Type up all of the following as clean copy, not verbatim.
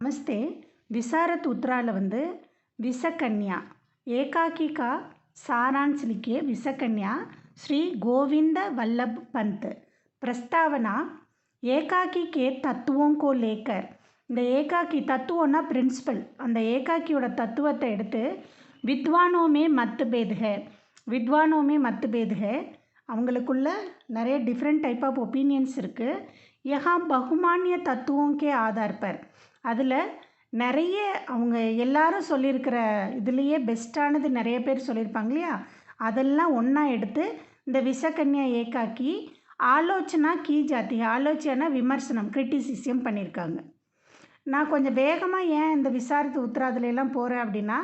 नमस्ते। विसारत उत्तराल வந்து विसकन्या एकाकी का सारांश लिखिए। विसकन्या श्री गोविंद वल्लभ पंत। प्रस्तावना एकाकी के तत्वों को लेकर। இந்த ஏகாக்கி தத்துவம்னா பிரின்சிபல். அந்த ஏகாக்கியோட தத்துவத்தை எடுத்து வித்வானோं में मतभेद है, வித்வானோं में मतभेद है, அவங்களுக்குள்ள நிறைய டிஃப்ரெண்ட் டைப் ஆஃப் ஒப்பீனியன்ஸ் இருக்குது. यहाँ बहुमान्य तत्वों के आधार पर அதில் நிறைய அவங்க எல்லாரும் சொல்லியிருக்கிற இதுலேயே பெஸ்ட்டானது நிறைய பேர் சொல்லியிருப்பாங்க இல்லையா, அதெல்லாம் ஒன்றா எடுத்து இந்த விசக்கன்யா ஏகாக்கி ஆலோசனா கீ ஜாத்தி. ஆலோசனா விமர்சனம், கிரிட்டிசிசம் பண்ணியிருக்காங்க. நான் கொஞ்சம் வேகமாக ஏன் இந்த விசாரித்து உத்தராதுலாம் போகிறேன் அப்படின்னா,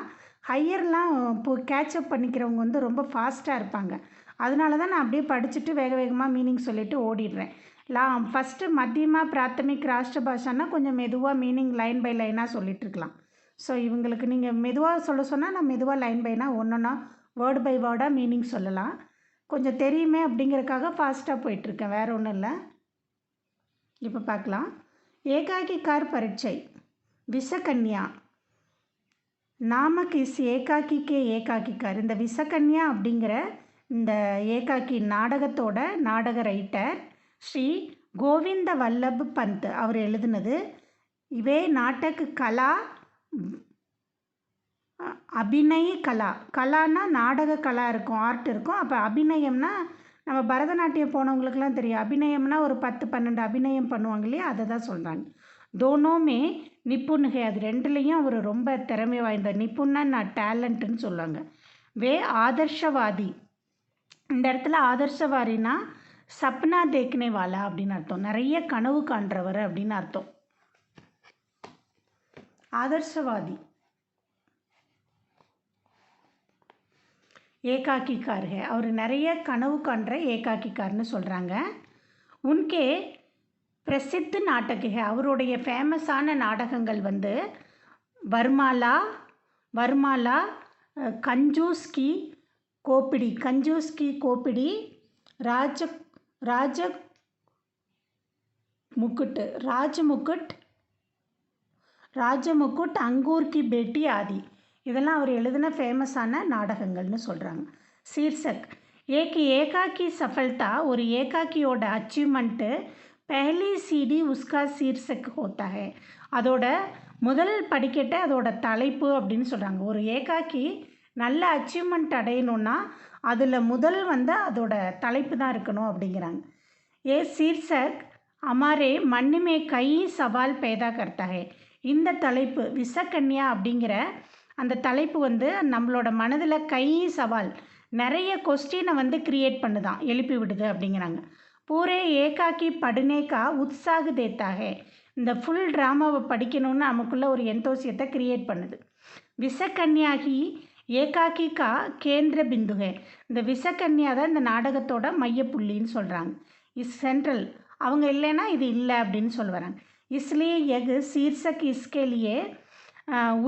ஹையர்லாம் இப்போ கேட்சப் பண்ணிக்கிறவங்க வந்து ரொம்ப ஃபாஸ்ட்டாக இருப்பாங்க. அதனால தான் நான் அப்படியே படிச்சுட்டு வேக வேகமாக மீனிங் சொல்லிவிட்டு ஓடிடுறேன். ஃபஸ்ட்டு மத்தியமாக பிராத்தமிக் ராஷ்டிர பாஷான்னா கொஞ்சம் மெதுவாக மீனிங் லைன் பை லைனாக சொல்லிகிட்ருக்கலாம். ஸோ இவங்களுக்கு நீங்கள் மெதுவாக சொல்ல சொன்னால் நான் மெதுவாக லைன் பைனாக ஒன்றா வேர்டு பை வேர்டாக மீனிங் சொல்லலாம். கொஞ்சம் தெரியுமே அப்படிங்கிறதுக்காக ஃபாஸ்ட்டாக போயிட்டுருக்கேன், வேறு ஒன்றும் இல்லை. இப்போ பார்க்கலாம். ஏகாக்கிக்கார் பரீட்சை விசக்கன்யா நாமக் இஸ் ஏகாக்கிக்கே ஏகாக்கிக்கார். இந்த விசக்கன்யா அப்படிங்கிற இந்த ஏகாக்கி நாடகத்தோட நாடக ரைட்டர் ஸ்ரீ கோவிந்த வல்லப் பந்த் அவர் எழுதுனது. இவே நாட்டக்கு கலா அபிநய கலா. கலானா நாடக கலா இருக்கும், ஆர்ட் இருக்கும். அப்போ அபிநயம்னா நம்ம பரதநாட்டியம் போனவங்களுக்குலாம் தெரியும். அபிநயம்னா ஒரு 10-12 அபிநயம் பண்ணுவாங்க இல்லையா, அதை தான் சொல்கிறாங்க. தோனோமே நிப்புணுகை, அது ரெண்டுலேயும் அவர் ரொம்ப திறமை வாய்ந்த. நிப்புணா நான் டேலண்ட்டுன்னு சொல்லுவாங்க. ஆதர்ஷவாதி. இந்த இடத்துல ஆதர்ஷவாதினா சப்னா தேக்னே வாலா அப்படின்னு அர்த்தம். நிறைய கனவு காண்றவர் அப்படின்னு அர்த்தம். ஆதர்ஷவாதி ஏகாக்கிக்கார் ஹே, அவர் நிறைய கனவு காண்ற ஏகாக்கிக்கார்னு சொல்கிறாங்க. உன்கே பிரசித்த நாடக ஹே, அவருடைய ஃபேமஸான நாடகங்கள் வந்து வர்மாலா, கஞ்சூஸ் கி கோப்பிடி, ராஜமுக்குட், அங்கூர் கி பேட்டி ஆதி. இதெல்லாம் அவர் எழுதின ஃபேமஸான நாடகங்கள்னு சொல்கிறாங்க. சீர்ஷக் ஏகாக்கி சஃபல்தா, ஒரு ஏகாக்கியோட அச்சீவ்மெண்ட்டு பஹலி சீடி உஸ்கா சீர்ஷக் ஹோத்தா ஹே, அதோட முதல் படிக்கட்டை அதோட தலைப்பு அப்படின்னு சொல்கிறாங்க. ஒரு ஏகாக்கி நல்ல அச்சீவ்மெண்ட் அடையணுன்னா அதில் முதல் வந்து அதோட தலைப்பு தான் இருக்கணும் அப்படிங்கிறாங்க. சீர்ஷக் அமாரே மண்ணுமே கை சவால் பேதா கர்த்தா ஹே. இந்த தலைப்பு விசக்கன்யா அப்படிங்கிற அந்த தலைப்பு வந்து நம்மளோட மனதில் கை சவால், நிறைய கொஸ்டினை வந்து கிரியேட் பண்ணுதான், எழுப்பி விடுது அப்படிங்கிறாங்க. பூரே ஏகாக்கி படுனேக்கா உற்சாக தேத்தாகே, இந்த ஃபுல் ட்ராமாவை படிக்கணும்னு நமக்குள்ள ஒரு எந்தோசியத்தை கிரியேட் பண்ணுது. விசக்கன்யாகி ஏகாக்கி கா கேந்திர பிந்துகே, இந்த விசக்கன்யா தான் இந்த நாடகத்தோட மையப்புள்ளின்னு சொல்கிறாங்க. சென்ட்ரல், அவங்க இல்லைன்னா இது இல்லை அப்படின்னு சொல்ல வராங்க. इसलिए यह शीर्षक इसके लिए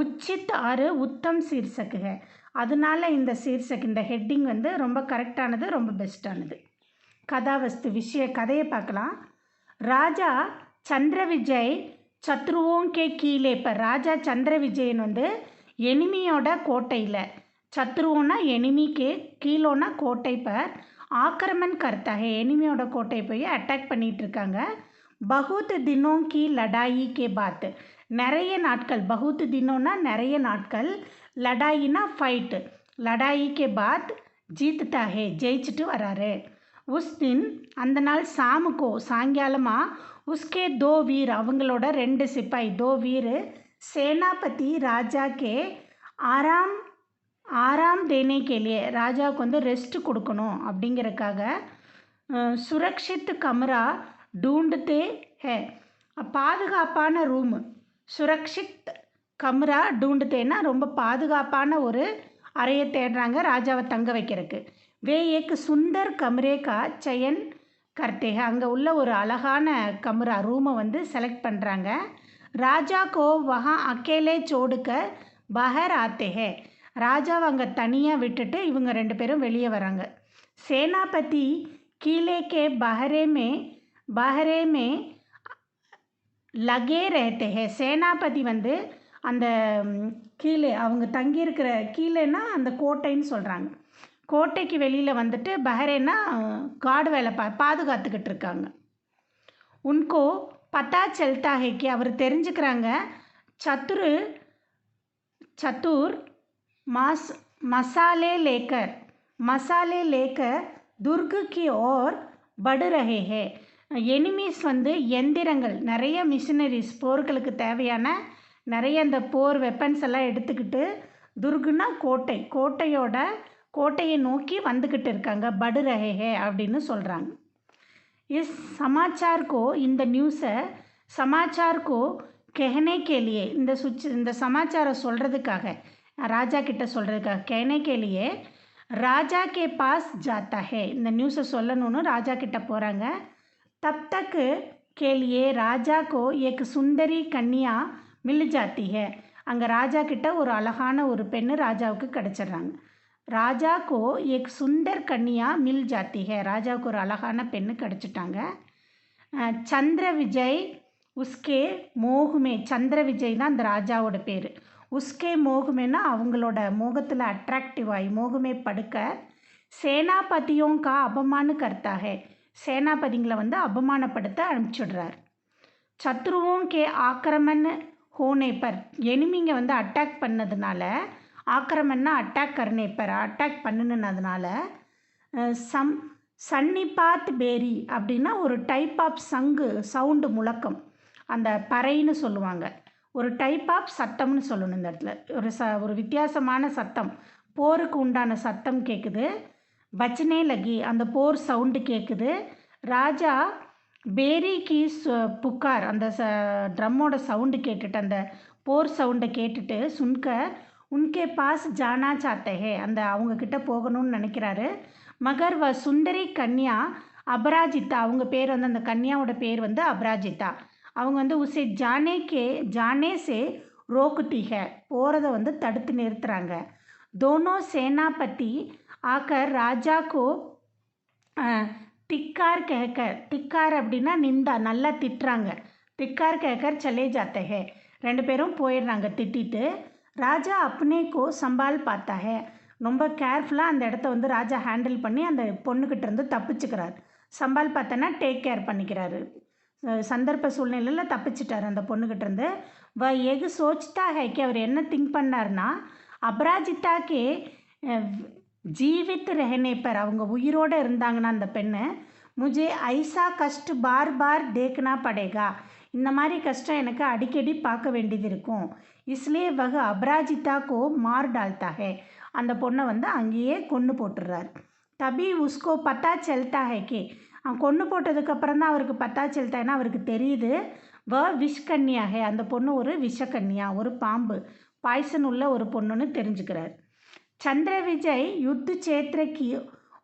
உச்சித் ஆறு உத்தம் சீர்ஷக்கு ஹே, அதனால இந்த சீர்ஷக், இந்த ஹெட்டிங் வந்து ரொம்ப கரெக்டானது, ரொம்ப பெஸ்ட்டானது. கதாவஸ்து கதையை பார்க்கலாம். ராஜா சந்திர விஜய் சத்ருவோங்கே கீழே. இப்போ ராஜா சந்திர விஜயன் வந்து எனிமியோட கோட்டையில், சத்ருவோன்னா எனிமிக்கு, கீழோன்னா கோட்டை பர் ஆக்கிரமன் கர்த்தா ஹே, எனிமியோட கோட்டை போய் அட்டாக் பண்ணிகிட்ருக்காங்க. பகுத் தினோं की लड़ाई के बाद, நிறைய நாட்கள், பகுத் தினோன்னா நிறைய நாட்கள், லடாயினா ஃபைட்டு, லடாயி கே பாத் ஜீத்தா ஹே, ஜெயிச்சுட்டு வராரு. உஸ் தின் அந்த நாள் சாமுக்கோ சாயங்காலமாக, உஸ்கே தோ வீர் அவங்களோட 2 சிப்பாய், தோ வீர் சேனாபதி ராஜா கே ஆராம் தேனே கேலியே, ராஜாவுக்கு வந்து ரெஸ்ட் கொடுக்கணும் அப்படிங்கிறக்காக சுரக்ஷித் கமரா டூண்டுதே ஹே, பாதுகாப்பான ரூமு, சுரக்ஷித் கம்ரா டூண்டுதேன்னா ரொம்ப பாதுகாப்பான ஒரு அறையை தேடுறாங்க ராஜாவை தங்க வைக்கிறதுக்கு. வே ஏக் சுந்தர் கம்ரே கா சயன் கர்த்தே ஹே, அங்கே உள்ள ஒரு அழகான கம்ரா ரூமை வந்து செலக்ட் பண்ணுறாங்க. ராஜா கோ வஹா அக்கேலே சோடுக்க பஹர் ஆத்தே ஹே, ராஜாவை அங்கே தனியாக விட்டுட்டு இவங்க 2 பேரும் வெளியே வராங்க. சேனாபதி கீழே கே பஹரே மே லகே ரேத்தே ஹே. சேனாபதி வந்து அந்த கீழே அவங்க தங்கியிருக்கிற கீழேன்னா அந்த கோட்டைன்னு சொல்கிறாங்க. கோட்டைக்கு வெளியில் வந்துட்டு பஹரேன்னா காடு வேலை பாதுகாத்துக்கிட்டு இருக்காங்க. உன்கோ பத்தா செல்தா ஹேக்கி அவர் தெரிஞ்சுக்கிறாங்க சத்துர் मसाले लेकर दुर्ग की ओर बढ़ रहे हैं. எனிமீஸ் வந்து எந்திரங்கள் நிறைய மிஷினரிஸ் போர்களுக்கு தேவையான நிறைய இந்த போர் வெப்பன்ஸ் எல்லாம் எடுத்துக்கிட்டு துர்குனா கோட்டையை நோக்கி வந்துக்கிட்டு இருக்காங்க. படு ரஹே ஹே அப்படின்னு சொல்கிறாங்க. இந்த நியூஸை சமாச்சார்கோ கெஹனே கேலியே இந்த சமாச்சாரம் சொல்கிறதுக்காக ராஜா கிட்ட சொல்கிறதுக்காக कहने के लिए ராஜா கே பாஸ் ஜாத்தா ஹே. இந்த நியூஸை சொல்லணும்னு ராஜா கிட்ட போகிறாங்க. தப் தக் கேலியே ராஜா கோ ஏக் சுந்தரி கன்னியா மில் ஜாத்தி ஹே. அங்கே ராஜா கிட்ட ஒரு அழகான ஒரு பெண்ணு ராஜாவுக்கு கிடச்சிட்றாங்க. ராஜா கோ ஏக் சுந்தர் கன்னியா மில் ஜாத்தி ஹே. ராஜாவுக்கு ஒரு அழகான பெண்ணு கிடச்சிட்டாங்க. சந்திர விஜய் உஸ்கே மோகுமே. சந்திர விஜய் தான் அந்த ராஜாவோட பேர். உஸ்கே மோகுமேனா அவங்களோட மோகத்தில் அட்ராக்டிவ் ஆகி மோகமே படுக்க சேனாபதியோं का अपमान करता है. சேனாபதிங்களை வந்து அபமானப்படுத்த அனுப்பிச்சுடுறார். சத்ருவோं के आक्रमण होने पर எனிமிங்க வந்து அட்டாக் பண்ணதுனால ஆக்கிரமணா அட்டாக் கர்னே பர் அட்டாக் பண்ணுனதுனால சன்னிபாத் பேரி அப்படின்னா ஒரு டைப் ஆஃப் சவுண்டு முழக்கம், அந்த பறைன்னு சொல்லுவாங்க. ஒரு டைப் ஆஃப் சத்தம்னு சொல்லணும். இந்த இடத்துல ஒரு வித்தியாசமான சத்தம், போருக்கு உண்டான சத்தம் கேட்குது. பச்சனே லகி அந்த போர் சவுண்டு கேட்குது. ராஜா பேரிக்கு புக்கார் அந்த ட்ரம்மோட சவுண்டு கேட்டுட்டு அந்த போர் சவுண்டை கேட்டுட்டு சுன்க உன்கே பாஸ் ஜானா சாத்தே அந்த அவங்கக்கிட்ட போகணும்னு நினைக்கிறாரு. மகர் சுந்தரி கன்யா அபராஜிதா, அவங்க பேர் வந்து அந்த கன்யாவோட பேர் வந்து அபராஜிதா. அவங்க வந்து உசே ஜானே சே ரோக்குத்தி ஹே, போகிறத வந்து தடுத்து நிறுத்துகிறாங்க. தோனோ சேனாபதி ஆக்கர் ராஜாக்கோ திக்கார் திக்கார் அப்படின்னா நிந்தா, நல்லா திட்டுறாங்க. திக்கார் கேக்கர் சலே ஜாத்தே ஹே, ரெண்டு பேரும் போயிடுறாங்க திட்டிட்டு. ராஜா அப்னேக்கோ சம்பால் பார்த்தா ஹே, ரொம்ப கேர்ஃபுல்லாக அந்த இடத்த வந்து ராஜா ஹேண்டில் பண்ணி அந்த பொண்ணுக்கிட்ட இருந்து தப்பிச்சுக்கிறார். சம்பால் பார்த்தோன்னா டேக் கேர் பண்ணிக்கிறாரு. சந்தர்ப்ப சூழ்நிலையில் தப்பிச்சிட்டார் அந்த பொண்ணுக்கிட்டேருந்து. எகு சோச்சித்தா ஹேக்கி அவர் என்ன திங்க் பண்ணார்னா அபராஜிதாக்கே ஜீவித் ரஹனே பர் அவங்க உயிரோடு இருந்தாங்கன்னா அந்த பெண்ணு முஜே ஐசா கஷ்ட் பார் பார் தேக்னா படேகா, இந்த மாதிரி கஷ்டம் எனக்கு அடிக்கடி பார்க்க வேண்டியது இருக்கும். இஸ்லியே வக அபராஜிதா கோ மார் டால்தா ஹே, அந்த பொண்ணை வந்து அங்கேயே கொன்று போட்டுடுறார். தபி உஸ்கோ பத்தா செல்தா ஹேக்கே, அவன் கொன்று போட்டதுக்கப்புறம் தான் அவருக்கு பத்தா செல்தான்னா அவருக்கு தெரியுது விஷக்கன்யா ஹே, அந்த பொண்ணு ஒரு விஷக்கன்யா, ஒரு பாம்பு, பாய்சன் உள்ள ஒரு பொண்ணுன்னு தெரிஞ்சுக்கிறார். சந்திர விஜய் யுத்த சேத்திரக்கு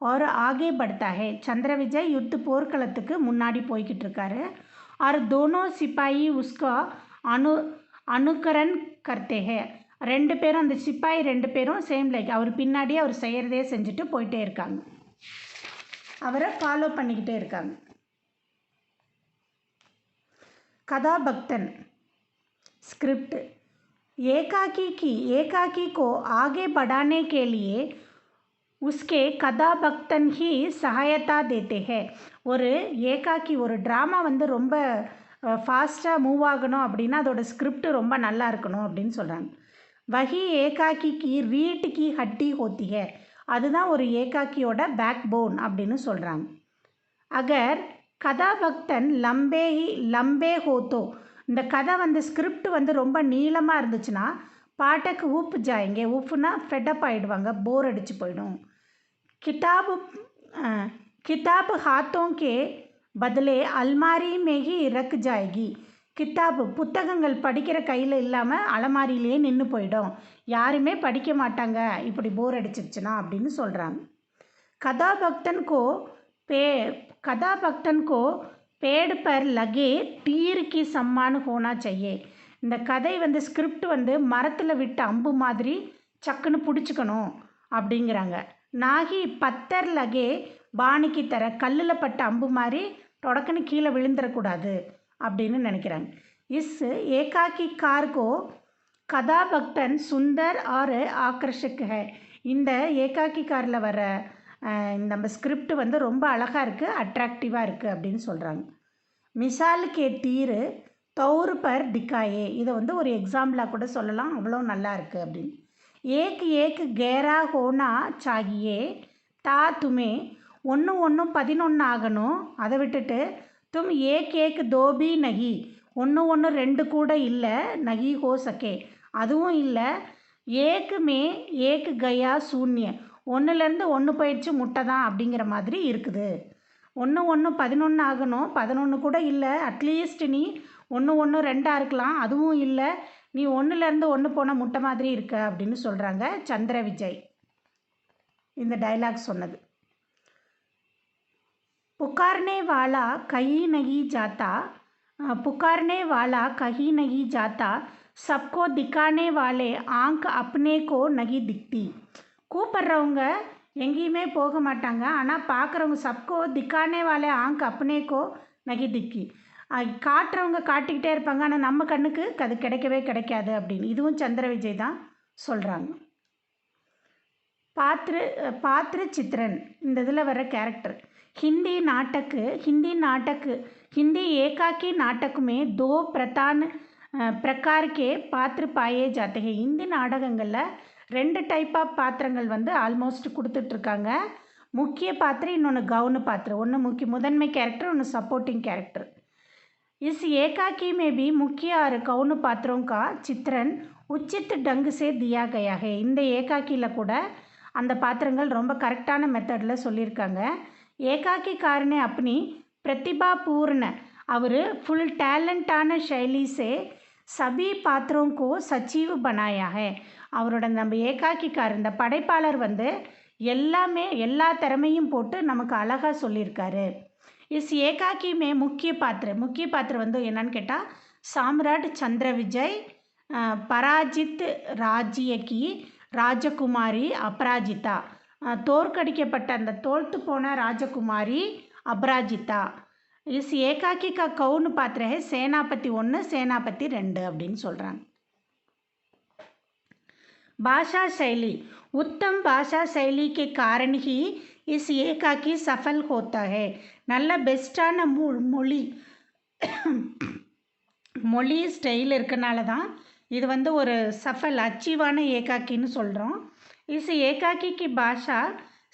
ஒரு ஆகே படுத்தா ஹே, சந்திர விஜய் யுத்த போர்க்களத்துக்கு முன்னாடி போய்கிட்டு இருக்காரு. और दोनों सिपाही उसका அனுகரன் கர்த்தே ஹே, ரெண்டு பேரும் அந்த சிப்பாய் ரெண்டு பேரும் சேம் லைக் அவர் பின்னாடியே அவர் செய்கிறதே செஞ்சுட்டு போயிட்டே இருக்காங்க, அவரை ஃபாலோ பண்ணிக்கிட்டே இருக்காங்க. கதாபக்தன் स्क्रिप्ट एकाकी को आगे बढ़ाने के लिए उसके கதாபக்தன் ही சகாயத்தா தேத்தே ஹே. ஒரு ஏகாக்கி ஒரு ட்ராமா வந்து ரொம்ப ஃபாஸ்ட்டாக மூவ் ஆகணும் அப்படின்னா அதோட ஸ்கிரிப்ட் ரொம்ப நல்லா இருக்கணும் அப்படின்னு சொல்கிறாங்க. வஹி ஏகாக்கிக்கு ரீட்டுக்கு ஹட்டி ஹோத்தி ஹே, அதுதான் ஒரு ஏகாக்கியோட பேக் போன் அப்படின்னு சொல்கிறாங்க. அகர் கதாபக்தன் லம்பே ஹோத்தோ, இந்த கதை வந்து ஸ்கிரிப்ட் வந்து ரொம்ப நீளமாக இருந்துச்சுன்னா பாட்டுக்கு ஊப்பு ஜாயிங்க, ஊப்புனா ஃபெட்டப் ஆகிடுவாங்க, போர் அடித்து போயிடும். किताब हाथों के बदले अलमारी में ही रख जाएगी. கித்தாபு புத்தகங்கள் படிக்கிற கையில் இல்லாமல் அலமாரியிலே நின்று போயிடும், யாருமே படிக்க மாட்டாங்க இப்படி போர் அடிச்சிருச்சுன்னா அப்படின்னு சொல்கிறாங்க. கதாபக்தன் கோ பேடு பர் லகே தீர் கி சம்மான் ஹோனா செய்யே. இந்த கதை வந்து ஸ்கிரிப்ட் வந்து மரத்தில் விட்ட அம்பு மாதிரி சக்குன்னு பிடிச்சிக்கணும் அப்படிங்கிறாங்க. நாகி பத்தர் லகே பாணிக்கு தர, கல்லில் பட்ட அம்பு மாதிரி தொடக்குன்னு கீழே விழுந்துடக்கூடாது அப்படின்னு நினைக்கிறாங்க. इस एकाकीकार को கதாபக்தன் சுந்தர் और ஆக்கர்ஷக் है. இந்த ஏகாக்கிக்காரில் வர நம்ம ஸ்கிரிப்ட் வந்து ரொம்ப அழகாக இருக்குது, அட்ராக்டிவாக இருக்குது அப்படின்னு சொல்கிறாங்க. மிசால் கே தீர் தௌர் பர் திக்காயே, இதை வந்து ஒரு எக்ஸாம்பிளாக கூட சொல்லலாம், அவ்வளோ நல்லா இருக்குது அப்படின்னு. ஏக் ஏக் கேரா ஹோனா சாகியே தா துமே, ஒன்று 11 ஆகணும், அதை விட்டுட்டு தும் ஏக் ஏக் தோபி நகி, 1 கூட இல்லை, நகி ஹோ சகே, அதுவும் இல்லை. ஏக்கு மே ஏக்கு கயா சூன்ய, 1 போயிடுச்சு முட்டை தான் அப்படிங்கிற மாதிரி இருக்குது. 11 ஆகணும், 11 கூட இல்லை, அட்லீஸ்ட் நீ 2 இருக்கலாம், அதுவும் இல்லை, நீ 1 போன முட்டை மாதிரி இருக்க அப்படின்னு சொல்கிறாங்க சந்திர விஜய் இந்த டைலாக் சொன்னது. पुकारने वाला कहीं नहीं जाता, पुकारने वाला कहीं नहीं जाता, सबको दिखाने वाले आंख अपने को नहीं दिखती. கூப்பிட்றவங்க எங்கேயுமே போக மாட்டாங்க, ஆனால் பார்க்குறவங்க சப்கோ திக்கானே வாலே ஆங்க் அப்னேக்கோ நகி திக்கி, காட்டுறவங்க காட்டிக்கிட்டே இருப்பாங்க, ஆனால் நம்ம கண்ணுக்கு அது கிடைக்கவே கிடைக்காது அப்படின்னு. இதுவும் சந்திர விஜய் தான் சொல்கிறாங்க. பாத்திர சித்திரன் இந்த இதில் வர கேரக்டர். हिंदी एकाकी नाटक में 2 प्रकार के पात्र पाए जाते हैं. हिंदी நாடகங்களில் 2 டைப் ஆஃப் பாத்திரங்கள் வந்து ஆல்மோஸ்ட் கொடுத்துட்ருக்காங்க. முக்கிய பாத்திரம், இன்னொன்று கவுன பாத்திரம். ஒன்று முதன்மை கேரக்டர், ஒன்று சப்போர்ட்டிங் கேரக்டர். इस एकाकी में भी मुख्य और गौण पात्रों का चित्रण उचित ढंग से दिया गया है. இந்த ஏகாக்கியில் கூட அந்த பாத்திரங்கள் ரொம்ப கரெக்டான மெத்தடில் சொல்லியிருக்காங்க. ஏகாக்கிக்காரனே अपनी प्रतिभापूर्ण அவர் फुल टैलेंटाன शैली से सभी पात्रों को सचिव बनाया है. அவரோட நம்ம ஏகாக்கிக்காரர் இந்த படைப்பாளர் வந்து எல்லா திறமையும் போட்டு நமக்கு அழகாக சொல்லியிருக்காரு. இஸ் ஏகாக்கிமே முக்கிய பாத்திரம் வந்து என்னன்னு கேட்டால் சாம்ராட் சந்திர விஜய், பராஜித் ராஜ்யகி ராஜகுமாரி அபராஜிதா, தோற்கடிக்கப்பட்ட அந்த தோல்த்து போன ராஜகுமாரி அபராஜிதா. இஸ் ஏகாக்கி கா கவுன் பாத்திர ஹே சேனாபதி 1 சேனாபதி 2 அப்படின்னு சொல்கிறாங்க. भाषा शैली, उत्तम भाषा शैली के कारण ही इस एकाकी सफल होता है. நல்ல பெஸ்ட்டான மொழி ஸ்டைல் இருக்கனால தான் இது வந்து ஒரு அச்சீவான ஏகாக்கின்னு சொல்கிறோம். इस एकाकी की भाषा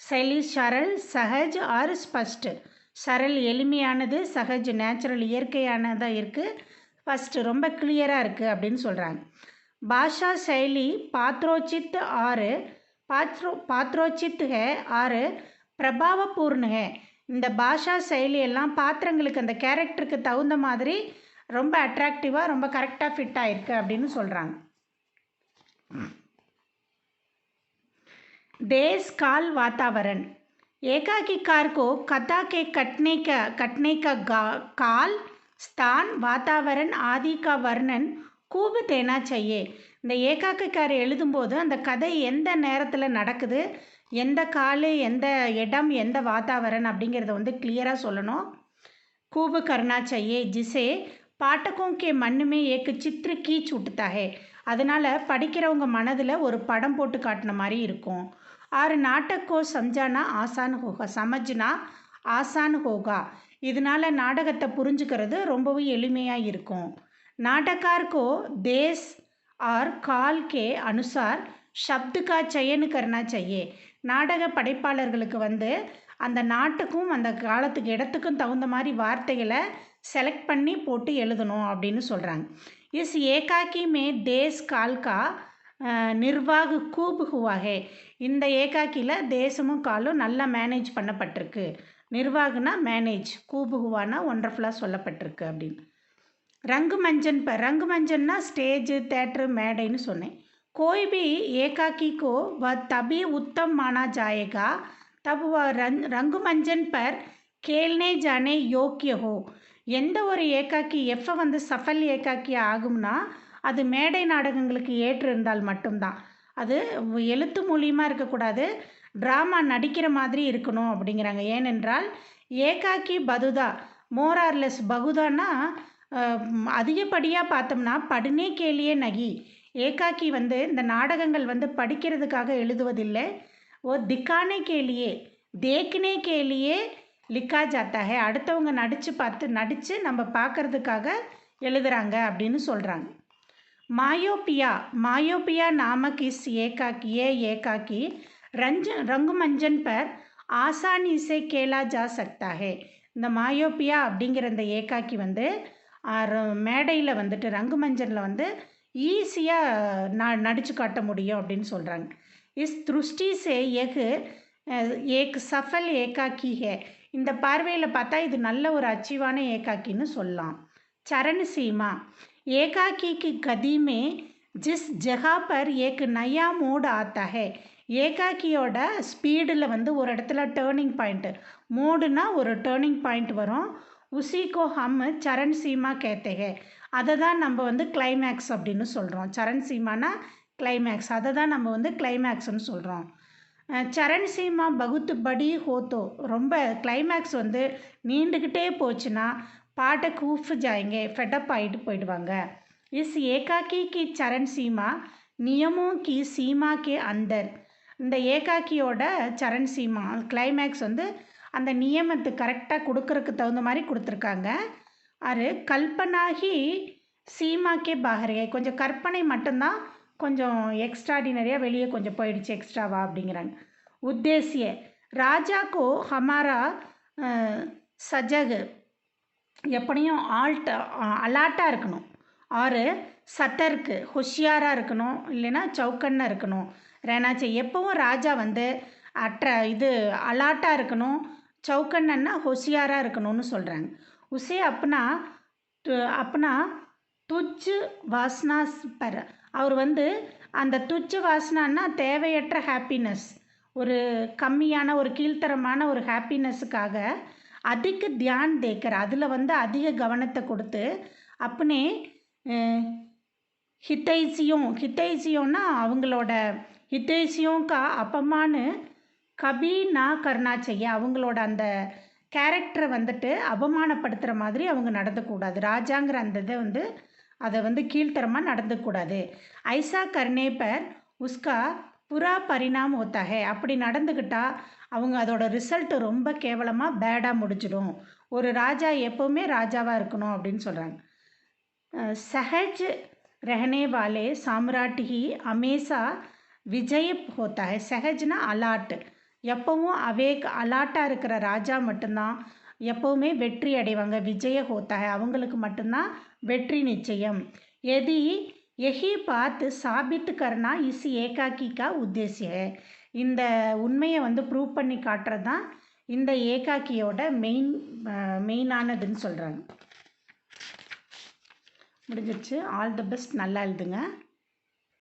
शैली सरल सहज और स्पष्ट. சரல் எளிமையானது, சகஜ் நேச்சுரல் இயற்கையானதாக இருக்குது, ஃபஸ்ட்டு ரொம்ப கிளியராக இருக்குது அப்படின்னு சொல்கிறாங்க. பாஷா शैली पात्रोचित और पात्रोचित है और प्रभावपूर्ण है. இந்த பாஷா செயலி எல்லாம் பாத்திரங்களுக்கு அந்த கேரக்டருக்கு தகுந்த மாதிரி ரொம்ப அட்ராக்டிவாக ரொம்ப கரெக்டாக ஃபிட் ஆகிருக்கு அப்படின்னு சொல்கிறாங்க. देश काल वातावरण, एकाकीकार को कथा के कटने का काल स्थान वातावरण आदि का वर्णन खूब देना चाहिए. இந்த ஏகாக்கிக்கார் எழுதும்போது அந்த கதை எந்த நேரத்தில் நடக்குது, எந்த கால், எந்த இடம், எந்த வாतावरण அப்படிங்கிறத வந்து கிளியராக சொல்லணும். खूब करना चाहिए जिसे पाठकों के मन में एक चित्र खींच उठता है. அதனால் படிக்கிறவங்க மனதில் ஒரு படம் போட்டு காட்டின மாதிரி இருக்கும். और नाटक को समझाना आसान होगा, समझना आसान होगा. இதனால் நாடகத்தை புரிஞ்சுக்கிறது ரொம்பவும் எளிமையாக இருக்கும். नाटककार को देश और काल के अनुसार शब्द का चयन करना चाहिए. நாடக படைப்பாளர்களுக்கு வந்து அந்த நாட்டுக்கும் அந்த காலத்துக்கு இடத்துக்கும் தகுந்த மாதிரி வார்த்தைகளை செலக்ட் பண்ணி போட்டு எழுதணும் அப்படின்னு சொல்கிறாங்க. इस एकाकी में देश काल का நிர்வாக கூப் ஹுவா ஹே. இந்த ஏகாக்கியில் தேசமும் காலும் நல்லா மேனேஜ் பண்ணப்பட்டிருக்கு. நிர்வாகனா மேனேஜ், கூப் ஹுவானா ஒண்டர்ஃபுல்லாக சொல்லப்பட்டிருக்கு அப்படின்னு. ரங்குமஞ்சன்னா ஸ்டேஜ், தேட்ரு, மேடைன்னு சொன்னேன். कोई भी एकाकी को वह तभी उत्तम माना जाएगा तब वह रंगमंचन पर खेलने जाने योग्य हो. எந்த ஒரு ஏகாக்கி எப்போ வந்து சஃபல் ஏகாக்கியாக ஆகும்னா அது மேடை நாடகங்களுக்கு ஏற்று இருந்தால் மட்டும்தான். அது எழுத்து மூலியமாக இருக்கக்கூடாது, ட்ராமா நடிக்கிற மாதிரி இருக்கணும் அப்படிங்கிறாங்க. ஏனென்றால் ஏகாக்கி பகுதா, மோரார்லெஸ் பகுதான்னா அதிகப்படியாக பார்த்தோம்னா படுனே கேலியே நகி ஏகாக்கி வந்து இந்த நாடகங்கள் வந்து படிக்கிறதுக்காக எழுதுவதில்லை. ஓ திக்கானே கேலியே தேக்கினே கேலியே லிக்கா ஜாத்தா ஹே அடுத்தவங்க நடித்து நம்ம பார்க்கறதுக்காக எழுதுகிறாங்க அப்படின்னு சொல்கிறாங்க. मायोपिया मायोपिया नामक इस एकाकी रंगमंचन पर आसानी से खेला जा सकता है. இந்த மாயோப்பியா அப்படிங்கிற இந்த ஏகாக்கி வந்து மேடையில் வந்துட்டு ரங்குமஞ்சனில் வந்து ஈஸியாக நடித்து காட்ட முடியும் அப்படின்னு சொல்கிறாங்க. இஸ் திருஷ்டி சே ஏக் சஃபல் ஏகாக்கி ஹே இந்த பார்வையில் பார்த்தா இது நல்ல ஒரு அச்சீவான ஏகாக்கின்னு சொல்லலாம். चरण सीमा एकाकी की गति में जिस जगह पर एक नया मोड आता है ஏகாக்கியோட ஸ்பீடில் வந்து ஒரு இடத்துல டேர்னிங் பாயிண்ட்டு மோடுனா ஒரு டேர்னிங் பாயிண்ட் வரும். உசிக்கோ ஹம் சரண் சீமா கேத்தேகே அதை தான் நம்ம வந்து கிளைமேக்ஸ் அப்படின்னு சொல்கிறோம். சரண் சீமானா கிளைமேக்ஸ் அதை தான் நம்ம வந்து கிளைமேக்ஸ்னு சொல்கிறோம். சரண் சீமா பகுத்து படி ஹோத்தோ ரொம்ப கிளைமேக்ஸ் வந்து நீண்டுக்கிட்டே போச்சுன்னா பாட்டக் ஊஃப் ஜாயங்க ஃபெட்டப் ஆகிட்டு போயிடுவாங்க. Is ஏகாக்கி Ki Charan Seema நியமோ Ki Seema K அந்தர் இந்த ஏகாக்கியோட சரண் சீமா கிளைமேக்ஸ் வந்து அந்த நியமத்து கரெக்டாக கொடுக்கறதுக்கு தகுந்த மாதிரி கொடுத்துருக்காங்க. அது கல்பனாகி சீமா கே பாகரே கொஞ்சம் கற்பனை மட்டும்தான் கொஞ்சம் எக்ஸ்ட்ராடினரியாக வெளியே கொஞ்சம் போயிடுச்சு எக்ஸ்ட்ராவா அப்படிங்கிறாங்க. உத்தேசிய ராஜாக்கோ ஹமாரா சஜகு எப்படியும் அலாட்டாக இருக்கணும். ஆறு சத்தருக்கு ஹுஷியாராக இருக்கணும் இல்லைன்னா சவுக்கன்னா இருக்கணும். ரெனாச்சே எப்பவும் ராஜா வந்து அலாட்டாக இருக்கணும். சவுக்கன்னா ஹுஷியாராக இருக்கணும்னு சொல்கிறாங்க. உசே அப்பனா துச்சு வாசனா பர் அவர் வந்து அந்த துச்சு வாசனான்னா தேவையற்ற ஹாப்பினஸ் ஒரு கம்மியான ஒரு கீழ்த்தரமான ஒரு ஹாப்பினஸுக்காக அதிக தியான் தேக்கர் அதில் வந்து அதிக கவனத்தை கொடுத்து அப்பனே ஹித்தைசியோன்னா அவங்களோட ஹித்தைசியோங்கா அப்பமானு கபி நா கர்னா செய்ய அவங்களோட அந்த கேரக்டரை வந்துட்டு அவமானப்படுத்துகிற மாதிரி அவங்க நடந்துக்கூடாது. ராஜாங்கிற அந்த இதை வந்து அதை வந்து கீழ்த்தரமாக நடந்துக்கூடாது. ஐசா கர்னே பர் உஸ்கா புரா பரிணாம் ஹோத்தா ஹே அப்படி நடந்துக்கிட்டால் அவங்க அதோட ரிசல்ட்டு ரொம்ப கேவலமாக பேடாக முடிஞ்சிடும். ஒரு ராஜா எப்போவுமே ராஜாவாக இருக்கணும் அப்படின்னு சொல்கிறாங்க. சஹஜ் रहने वाले सम्राट ही हमेशा विजय होता है. சஹஜ்னா அலாட் எப்பவும் அலாட்டாக இருக்கிற ராஜா மட்டும்தான் எப்போவுமே வெற்றி அடைவாங்க. விஜய ஹோத்தா है அவங்களுக்கு மட்டும்தான் வெற்றி நிச்சயம். எதி यही बात साबित करना इस एकाकी का उद्देश्य है. இந்த உண்மையை வந்து ப்ரூவ் பண்ணி காட்டுறது தான் இந்த ஏகாக்கியோட மெயினானதுன்னு சொல்கிறாங்க. முடிஞ்சிருச்சு. All the best. நல்லா எழுதுங்க.